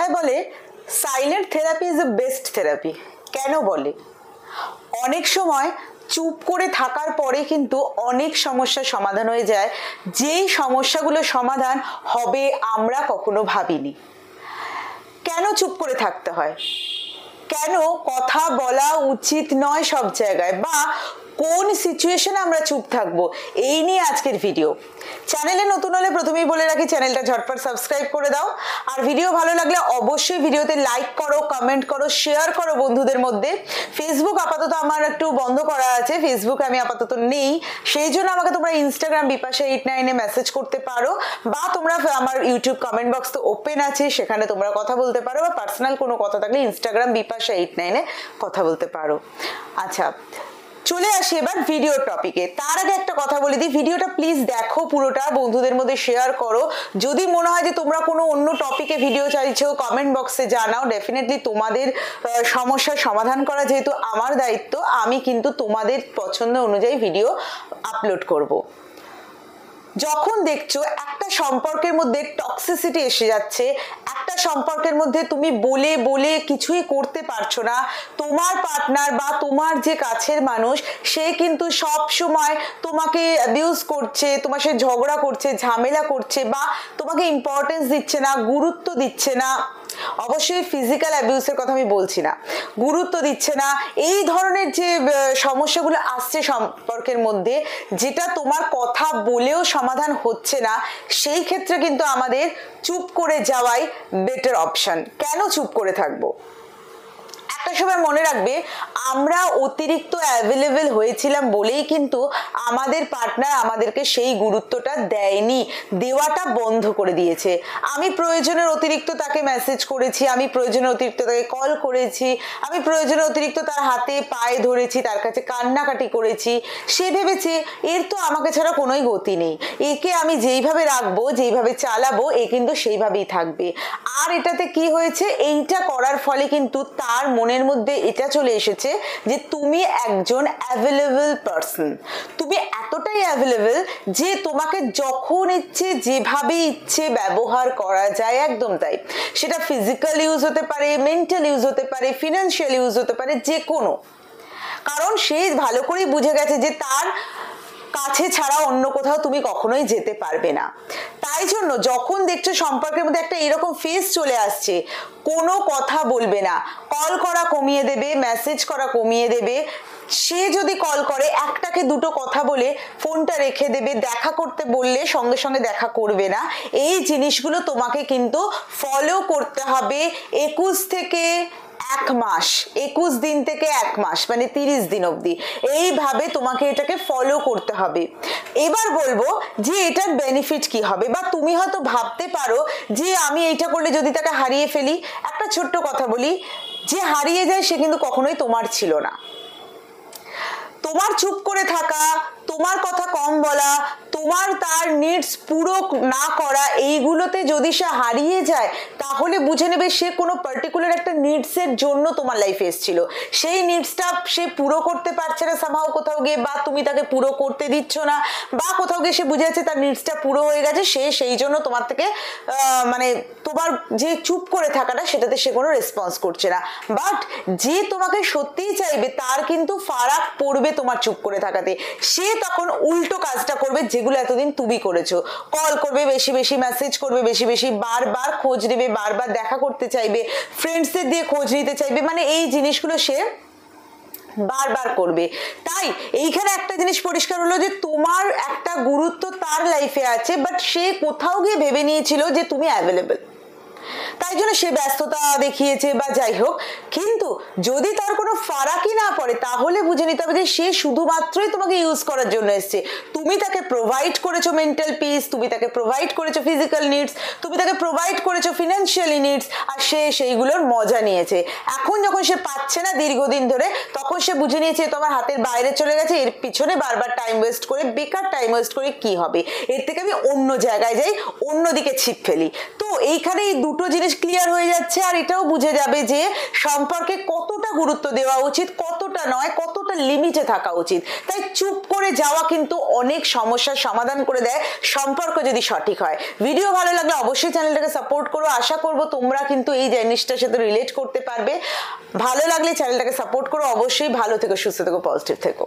কথায় বলে silent therapy is the best therapy. কেন বলে? অনেক সময় চুপ করে থাকার পরে কিন্তু অনেক সমস্যার সমাধান হয়ে যায়, যেই সমস্যাগুলো সমাধান হবে আমরা কখনো ভাবিনি। কেন চুপ করে থাকতে হয়? কেন কথা বলা উচিত নয় সব জায়গায়, বা কোন সিচুয়েশনে আমরা চুপ থাকবো, এই নিয়ে আজকের ভিডিও। চ্যানেলে নতুন হলে প্রথমেই বলে রাখি, চ্যানেলটা ঝটপট সাবস্ক্রাইব করে দাও। আর ভিডিও ভালো লাগলে অবশ্যই ভিডিওতে লাইক করো, কমেন্ট করো, শেয়ার করো বন্ধুদের মধ্যে। ফেসবুক আপাতত আমার একটু বন্ধ করা আছে, ফেসবুক আমি আপাতত নেই, সেই জন্য আমাকে তোমরা ইনস্টাগ্রাম বিপাশা89 মেসেজ করতে পারো, বা তোমরা আমার ইউটিউব কমেন্ট বক্স তো ওপেন আছে, সেখানে তোমরা কথা বলতে পারো, বা পার্সোনাল কোনো কথা থাকলে ইনস্টাগ্রাম বিপাশা89 কথা বলতে পারো। আচ্ছা, চলে আসি এবার ভিডিওর টপিকে। তার আগে একটা কথা বলে দিই, ভিডিওটা প্লিজ দেখো পুরোটা, বন্ধুদের মধ্যে শেয়ার করো। যদি মনে হয় যে তোমরা কোনো অন্য টপিকে ভিডিও চাইছো, কমেন্ট বক্সে জানাও। ডেফিনেটলি তোমাদের সমস্যার সমাধান করা যেহেতু আমার দায়িত্ব, আমি কিন্তু তোমাদের পছন্দ অনুযায়ী ভিডিও আপলোড করব। যখন দেখছো একটা সম্পর্কের মধ্যে টক্সিসিটি এসে যাচ্ছে, একটা সম্পর্কের মধ্যে তুমি বলে বলে কিছুই করতে পারছো না, তোমার পার্টনার বা তোমার যে কাছের মানুষ সে কিন্তু সব সময় তোমাকে অ্যাবিউজ করছে, তোমার সাথে ঝগড়া করছে, ঝামেলা করছে, বা তোমাকে ইম্পর্টেন্স দিচ্ছে না, গুরুত্ব দিচ্ছে না। অবশ্যই ফিজিক্যাল অ্যাবিউসের কথা আমি বলছি না, গুরুত্ব দিচ্ছে না, এই ধরনের যে সমস্যাগুলো আসছে সম্পর্কের মধ্যে, যেটা তোমার কথা বলেও সমাধান হচ্ছে না, সেই ক্ষেত্রে কিন্তু আমাদের চুপ করে যাওয়াই বেটার অপশন। কেন চুপ করে থাকবো? একটা সময় মনে রাখবে, আমরা অতিরিক্ত অ্যাভেলেবেল হয়েছিলাম বলেই কিন্তু আমাদের পার্টনার আমাদেরকে সেই গুরুত্বটা দেয়নি, দেওয়াটা বন্ধ করে দিয়েছে। আমি প্রয়োজনের অতিরিক্ত তাকে মেসেজ করেছি, আমি প্রয়োজনের অতিরিক্ত তাকে কল করেছি, আমি প্রয়োজনের অতিরিক্ত তার হাতে পায়ে ধরেছি, তার কাছে কান্নাকাটি করেছি। সে ভেবেছে এর তো আমাকে ছাড়া কোনোই গতি নেই, একে আমি যেইভাবে রাখবো, যেইভাবে চালাবো, এ কিন্তু সেইভাবেই থাকবে। আর এটাতে কি হয়েছে, এইটা করার ফলে কিন্তু তার মনের মধ্যে এটা চলে এসেছে যে তুমি একজন অ্যাভেলেবল পারসন, তুমি এতটাই অ্যাভেলেবল যে তোমাকে যখন ইচ্ছে যেভাবে ইচ্ছে ব্যবহার করা যায়, একদম তাই। সেটা ফিজিক্যাল ইউজ হতে পারে, মেন্টাল ইউজ হতে পারে, ফিনান্সিয়াল ইউজ হতে পারে, যে কোনো। কারণ সে ভালো করেই বুঝে গেছে যে তার কাছে ছাড়া অন্য কোথাও তুমি কখনোই যেতে পারবে না। তাই জন্য যখন দেখছো সম্পর্কের মধ্যে একটা এরকম ফেজ চলে আসছে, কোনো কথা বলবে না, কল করা কমিয়ে দেবে, মেসেজ করা কমিয়ে দেবে, সে যদি কল করে একটাকে দুটো কথা বলে ফোনটা রেখে দেবে, দেখা করতে বললে সঙ্গে সঙ্গে দেখা করবে না, এই জিনিসগুলো তোমাকে কিন্তু ফলো করতে হবে 21 থেকে 1 মাস, 21 দিন থেকে 1 মাস, মানে 30 দিন অবধি এইভাবে তোমাকে এটাকে ফলো করতে হবে। এবার বলবো যে এটার বেনিফিট কি হবে, বা তুমি হয়তো ভাবতে পারো যে আমি এইটা করলে যদি তাকে হারিয়ে ফেলি। একটা ছোট্ট কথা বলি, যে হারিয়ে যায় সে কিন্তু কখনোই তোমার ছিল না। তোমার চুপ করে থাকা, তোমার কথা কম বলা, তোমার তার নিডস পুরো না করা, এইগুলোতে যদি সে হারিয়ে যায় তাহলে বুঝে নেবে সে কোনো পার্টিকুলার একটা নিডসের জন্য তোমার লাইফে এসেছিল, সেই নিডসটা সে পুরো করতে পারছে না সামহাও কোথাও গিয়ে, বা তুমি তাকে পুরো করতে দিচ্ছ না, বা কোথাও গিয়ে সে বুঝে যাচ্ছে তার নিডসটা পুরো হয়ে গেছে, সে সেই জন্য তোমার থেকে মানে তোমার যে চুপ করে থাকাটা সেটাতে সে কোনো রেসপন্স করছে না। বাট যে তোমাকে সত্যিই চাইবে তার কিন্তু ফারাক পড়বে তোমার চুপ করে থাকাতে, সে তখন উল্টো কাজটা করবে যেগুলো এতদিন তুমি করেছো। কল করবে বেশি বেশি, মেসেজ করবে বেশি বেশি, বারবার খোঁজ নেবে, বারবার দেখা করতে চাইবে, ফ্রেন্ডসদের দিয়ে খোঁজ নিতে চাইবে, মানে এই জিনিসগুলো সে বারবার করবে। তাই এইখানে একটা জিনিস পরিষ্কার হলো যে তোমার একটা গুরুত্ব তার লাইফে আছে, বাট সে কোথাও গিয়ে ভেবে নিয়েছিল যে তুমি অ্যাভেলেবল, তাই জন্য সে ব্যস্ততা দেখিয়েছে বা যাই হোক। কিন্তু যদি তার কোনো ফারাকই না পড়ে তাহলে বুঝে নিতে হবে যে সে শুধুমাত্রই তোমাকে ইউজ করার জন্য এসছে। তুমি তাকে প্রোভাইড করেছো মেন্টাল পিস, তুমি তাকে প্রোভাইড করেছো ফিজিক্যাল নিডস, তুমি তাকে প্রোভাইড করেছো ফিনান্সিয়ালি নিডস, আর সে সেইগুলোর মজা নিয়েছে। এখন যখন সে পাচ্ছে না দীর্ঘদিন ধরে, তখন সে বুঝে নিয়েছে তোমার হাতের বাইরে চলে গেছে, এর পিছনে বারবার টাইম ওয়েস্ট করে, বেকার টাইম ওয়েস্ট করে কি হবে, এর থেকে আমি অন্য জায়গায় যাই, অন্যদিকে ছিপ ফেলি। তো এইখানে এই দুটো জিনিস ক্লিয়ার হয়ে যাচ্ছে, আর এটাও বুঝে যাবে যে সম্পর্কে কতটা গুরুত্ব দেওয়া উচিত, কতটা নয়, কতটা একটা লিমিটে থাকা উচিত। তাই চুপ করে যাওয়া কিন্তু অনেক সমস্যার সমাধান করে দেয়, সম্পর্ক যদি সঠিক হয়। ভিডিও ভালো লাগলে অবশ্যই চ্যানেলটাকে সাপোর্ট করো। আশা করব তোমরা কিন্তু এই জিনিসটার সাথে রিলেট করতে পারবে। ভালো লাগলে চ্যানেলটাকে সাপোর্ট করো। অবশ্যই ভালো থেকো, সুস্থ থেকো, পজিটিভ থেকো।